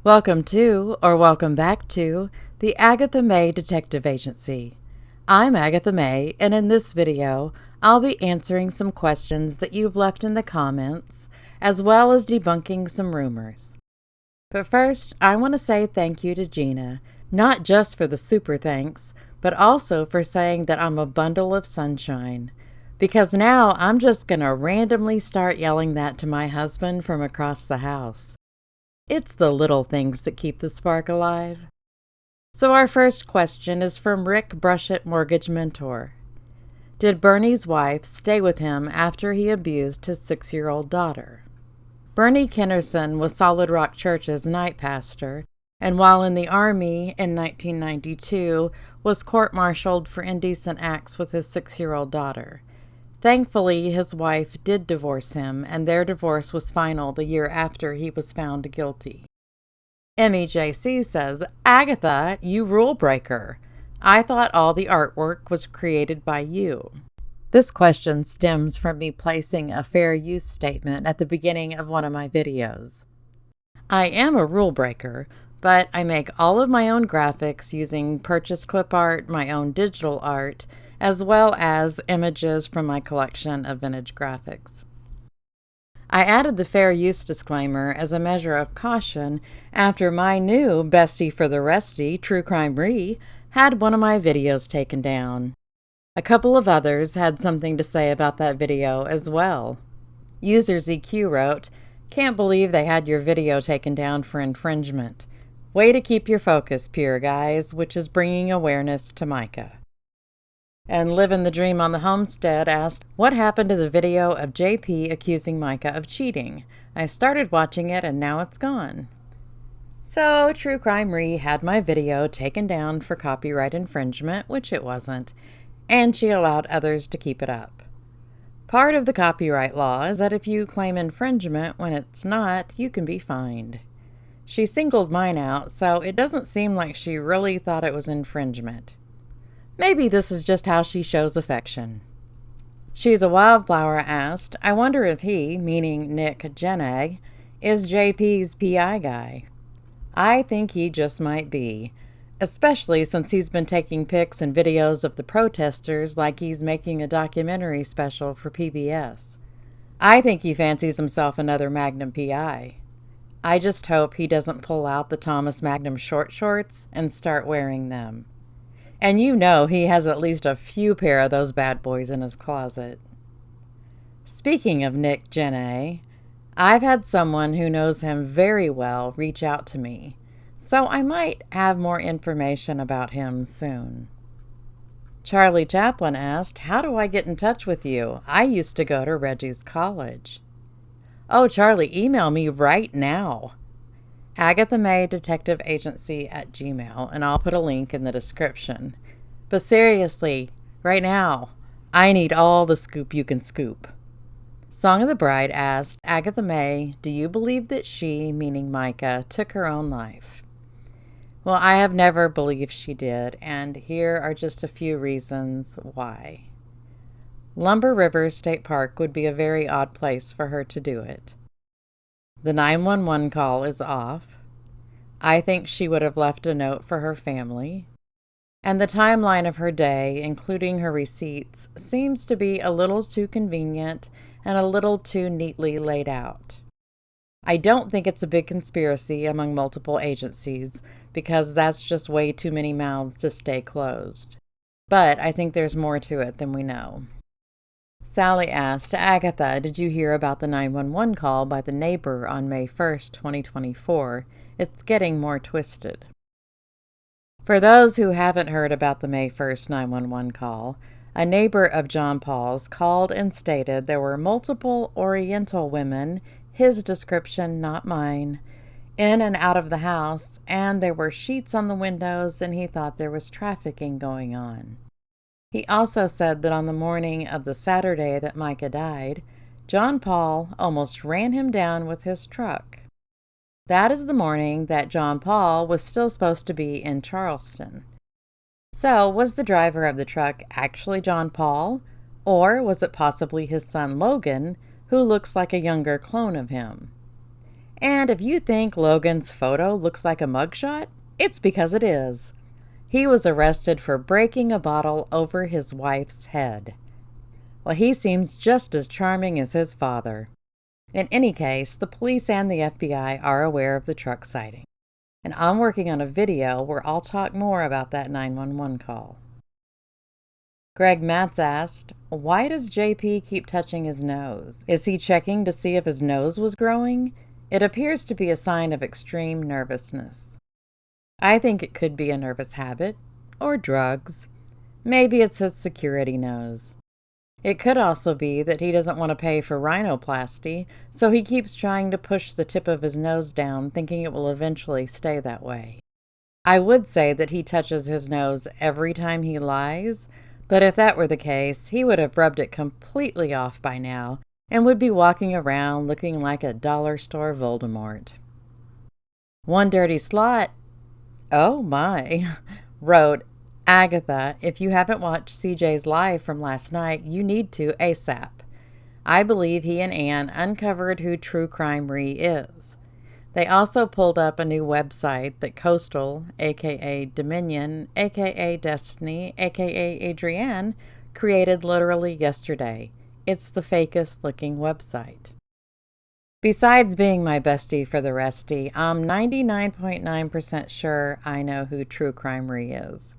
Welcome to, or welcome back to, the Agatha May Detective Agency. I'm Agatha May, and in this video, I'll be answering some questions that you've left in the comments, as well as debunking some rumors. But first, I want to say thank you to Gina, not just for the super thanks, but also for saying that I'm a bundle of sunshine. Because now I'm just going to randomly start yelling that to my husband from across the house. It's the little things that keep the spark alive. So our first question is from Rick Brushett, Mortgage Mentor. Did Bernie's wife stay with him after he abused his 6-year-old daughter? Bernie Kennerson was Solid Rock Church's night pastor, and while in the Army in 1992, was court-martialed for indecent acts with his 6-year-old daughter. Thankfully, his wife did divorce him, and their divorce was final the year after he was found guilty. MEJC says, Agatha, you rule breaker. I thought all the artwork was created by you. This question stems from me placing a fair use statement at the beginning of one of my videos. I am a rule breaker, but I make all of my own graphics using purchase clip art, my own digital art, as well as images from my collection of vintage graphics. I added the fair use disclaimer as a measure of caution after my new bestie for the resty, True Crime Re, had one of my videos taken down. A couple of others had something to say about that video as well. User ZQ wrote, "Can't believe they had your video taken down for infringement. Way to keep your focus, pure guys, which is bringing awareness to Mica." And Livin' the Dream on the Homestead asked, what happened to the video of JP accusing Mica of cheating? I started watching it and now it's gone. So True Crime Re had my video taken down for copyright infringement, which it wasn't, and she allowed others to keep it up. Part of the copyright law is that if you claim infringement when it's not, you can be fined. She singled mine out, so it doesn't seem like she really thought it was infringement. Maybe this is just how she shows affection. She's a Wildflower asked, I wonder if he, meaning Nick Jenag, is JP's PI guy. I think he just might be, especially since he's been taking pics and videos of the protesters like he's making a documentary special for PBS. I think he fancies himself another Magnum PI. I just hope he doesn't pull out the Thomas Magnum short shorts and start wearing them. And you know he has at least a few pair of those bad boys in his closet. Speaking of Nick Jenay, I've had someone who knows him very well reach out to me, so I might have more information about him soon. Charlie Chaplin asked, how do I get in touch with you? I used to go to Reggie's college. Oh, Charlie, email me right now. agathamaedetectiveagency@gmail, and I'll put a link in the description. But seriously, right now, I need all the scoop you can scoop. Song of the Bride asked, Agatha May, do you believe that she, meaning Mica, took her own life? Well, I have never believed she did, and here are just a few reasons why. Lumber River State Park would be a very odd place for her to do it. The 911 call is off. I think she would have left a note for her family. And the timeline of her day, including her receipts, seems to be a little too convenient and a little too neatly laid out. I don't think it's a big conspiracy among multiple agencies, because that's just way too many mouths to stay closed. But I think there's more to it than we know. Sally asked, Agatha, did you hear about the 911 call by the neighbor on May 1st, 2024? It's getting more twisted. For those who haven't heard about the May 1st 911 call, a neighbor of John Paul's called and stated there were multiple Oriental women, his description, not mine, in and out of the house, and there were sheets on the windows, and he thought there was trafficking going on. He also said that on the morning of the Saturday that Mica died, John Paul almost ran him down with his truck. That is the morning that John Paul was still supposed to be in Charleston. So, was the driver of the truck actually John Paul, or was it possibly his son Logan, who looks like a younger clone of him? And if you think Logan's photo looks like a mugshot, it's because it is. He was arrested for breaking a bottle over his wife's head. Well, he seems just as charming as his father. In any case, the police and the FBI are aware of the truck sighting. And I'm working on a video where I'll talk more about that 911 call. Greg Matz asked, why does JP keep touching his nose? Is he checking to see if his nose was growing? It appears to be a sign of extreme nervousness. I think it could be a nervous habit, or drugs. Maybe it's his security nose. It could also be that he doesn't want to pay for rhinoplasty, so he keeps trying to push the tip of his nose down, thinking it will eventually stay that way. I would say that he touches his nose every time he lies, but if that were the case, he would have rubbed it completely off by now and would be walking around looking like a dollar store Voldemort. One dirty slut, oh my, wrote, Agatha, if you haven't watched CJ's live from last night, you need to ASAP. I believe he and Ann uncovered who True Crime Re is. They also pulled up a new website that Coastal, aka Dominion, aka Destiny, aka Adrienne, created literally yesterday. It's the fakest looking website. Besides being my bestie for the restie, I'm 99.9% sure I know who True Crime Re is.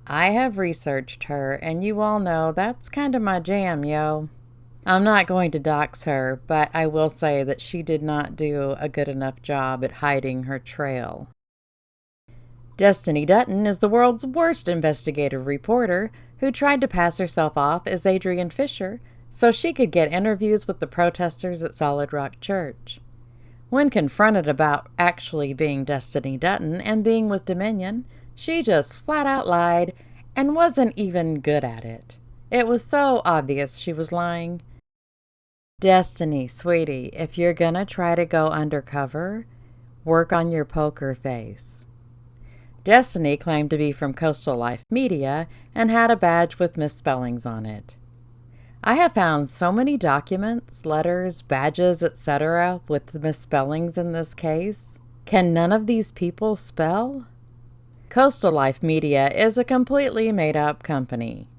I have researched her, and you all know that's kind of my jam, yo. I'm not going to dox her, but I will say that she did not do a good enough job at hiding her trail. Destiny Dutton is the world's worst investigative reporter who tried to pass herself off as Adrienne Fisher so she could get interviews with the protesters at Solid Rock Church. When confronted about actually being Destiny Dutton and being with Dominion, she just flat out lied and wasn't even good at it. It was so obvious she was lying. Destiny, sweetie, if you're gonna try to go undercover, work on your poker face. Destiny claimed to be from Coastal Life Media and had a badge with misspellings on it. I have found so many documents, letters, badges, etc. with the misspellings in this case. Can none of these people spell? Coastal Life Media is a completely made-up company.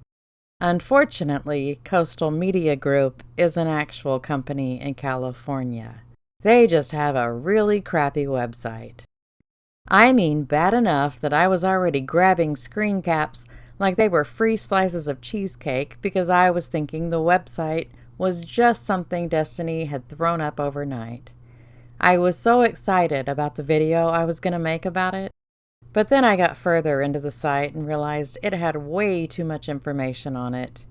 Unfortunately, Coastal Media Group is an actual company in California. They just have a really crappy website. I mean, bad enough that I was already grabbing screen caps like they were free slices of cheesecake because I was thinking the website was just something Destiny had thrown up overnight. I was so excited about the video I was going to make about it. But then I got further into the site and realized it had way too much information on it.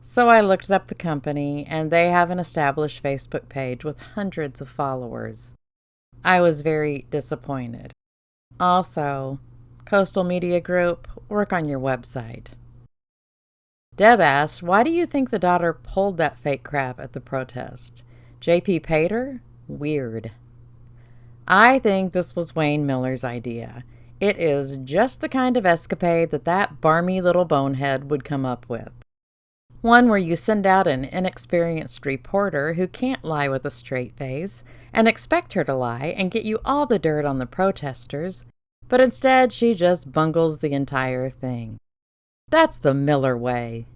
So I looked up the company, and they have an established Facebook page with hundreds of followers. I was very disappointed. Also, Coastal Media Group, work on your website. Deb asked, why do you think the daughter pulled that fake crap at the protest? JP paid her? Weird. I think this was Wayne Miller's idea. It is just the kind of escapade that barmy little bonehead would come up with. One where you send out an inexperienced reporter who can't lie with a straight face and expect her to lie and get you all the dirt on the protesters, but instead she just bungles the entire thing. That's the Miller way.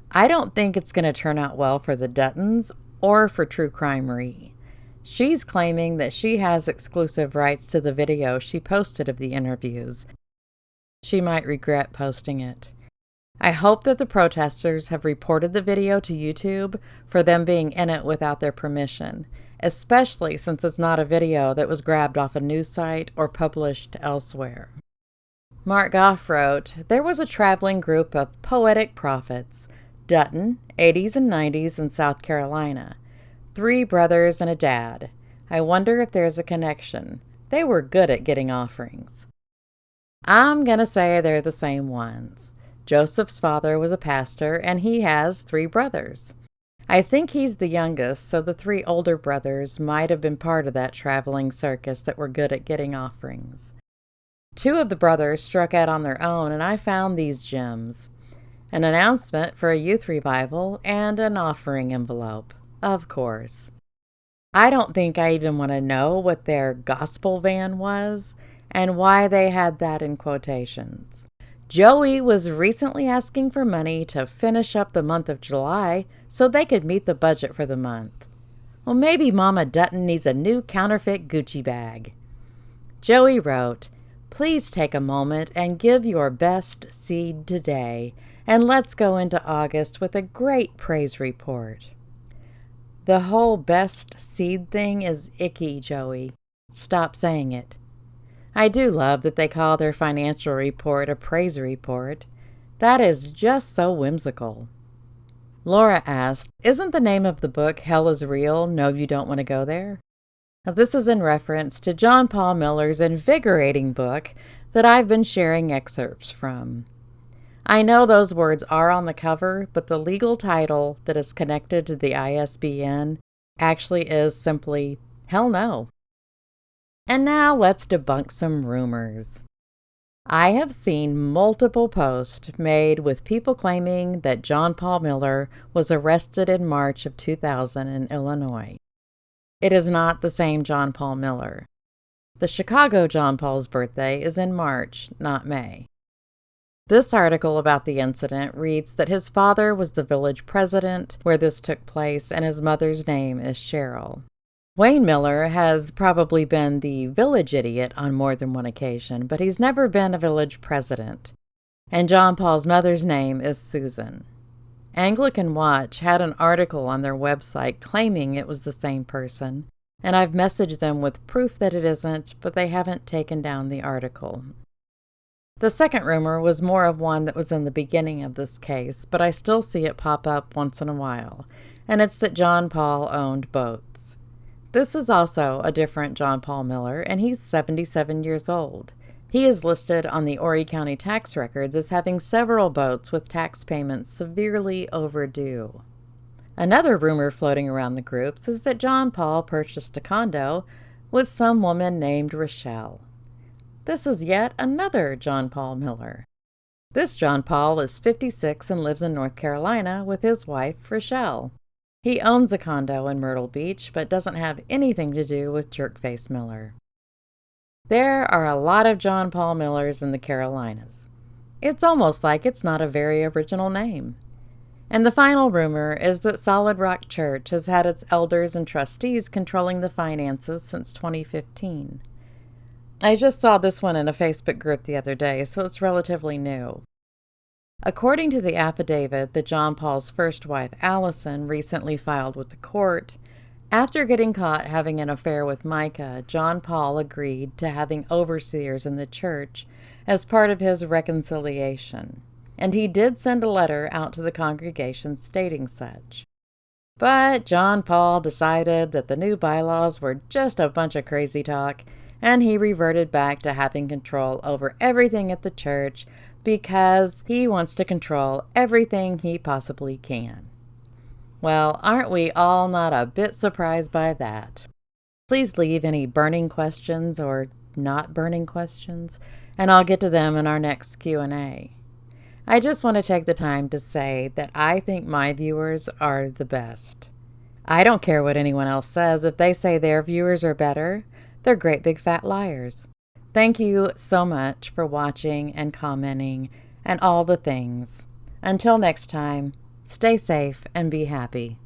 I don't think it's going to turn out well for the Duttons or for True Crime Re. She's claiming that she has exclusive rights to the video she posted of the interviews. She might regret posting it. I hope that the protesters have reported the video to YouTube for them being in it without their permission, especially since it's not a video that was grabbed off a news site or published elsewhere. Mark Goff wrote, there was a traveling group of poetic prophets, Dutton, 80s and 90s in South Carolina. 3 brothers and a dad. I wonder if there's a connection. They were good at getting offerings. I'm gonna say they're the same ones. Joseph's father was a pastor, and he has 3 brothers. I think he's the youngest, so the 3 older brothers might have been part of that traveling circus that were good at getting offerings. 2 of the brothers struck out on their own, and I found these gems. An announcement for a youth revival and an offering envelope. Of course. I don't think I even want to know what their gospel van was and why they had that in quotations. Joey was recently asking for money to finish up the month of July so they could meet the budget for the month. Well, maybe Mama Dutton needs a new counterfeit Gucci bag. Joey wrote, "Please take a moment and give your best seed today, and let's go into August with a great praise report." The whole best seed thing is icky, Joey. Stop saying it. I do love that they call their financial report a praise report. That is just so whimsical. Laura asked, "Isn't the name of the book Hell is Real? No, you don't want to go there?" Now, this is in reference to John Paul Miller's invigorating book that I've been sharing excerpts from. I know those words are on the cover, but the legal title that is connected to the ISBN actually is simply Hell No. And now let's debunk some rumors. I have seen multiple posts made with people claiming that John Paul Miller was arrested in March of 2000 in Illinois. It is not the same John Paul Miller. The Chicago John Paul's birthday is in March, not May. This article about the incident reads that his father was the village president where this took place and his mother's name is Cheryl. Wayne Miller has probably been the village idiot on more than one occasion, but he's never been a village president. And John Paul's mother's name is Susan. Anglican Watch had an article on their website claiming it was the same person, and I've messaged them with proof that it isn't, but they haven't taken down the article. The second rumor was more of one that was in the beginning of this case, but I still see it pop up once in a while, and it's that John Paul owned boats. This is also a different John Paul Miller, and he's 77 years old. He is listed on the Horry County tax records as having several boats with tax payments severely overdue. Another rumor floating around the groups is that John Paul purchased a condo with some woman named Rochelle. This is yet another John Paul Miller. This John Paul is 56 and lives in North Carolina with his wife, Rochelle. He owns a condo in Myrtle Beach, but doesn't have anything to do with Jerkface Miller. There are a lot of John Paul Millers in the Carolinas. It's almost like it's not a very original name. And the final rumor is that Solid Rock Church has had its elders and trustees controlling the finances since 2015. I just saw this one in a Facebook group the other day, so it's relatively new. According to the affidavit that John Paul's first wife, Allison, recently filed with the court, after getting caught having an affair with Mica, John Paul agreed to having overseers in the church as part of his reconciliation, and he did send a letter out to the congregation stating such. But John Paul decided that the new bylaws were just a bunch of crazy talk, and he reverted back to having control over everything at the church because he wants to control everything he possibly can. Well, aren't we all not a bit surprised by that? Please leave any burning questions or not burning questions, and I'll get to them in our next Q&A. I just want to take the time to say that I think my viewers are the best. I don't care what anyone else says. If they say their viewers are better, they're great big fat liars. Thank you so much for watching and commenting and all the things. Until next time, stay safe and be happy.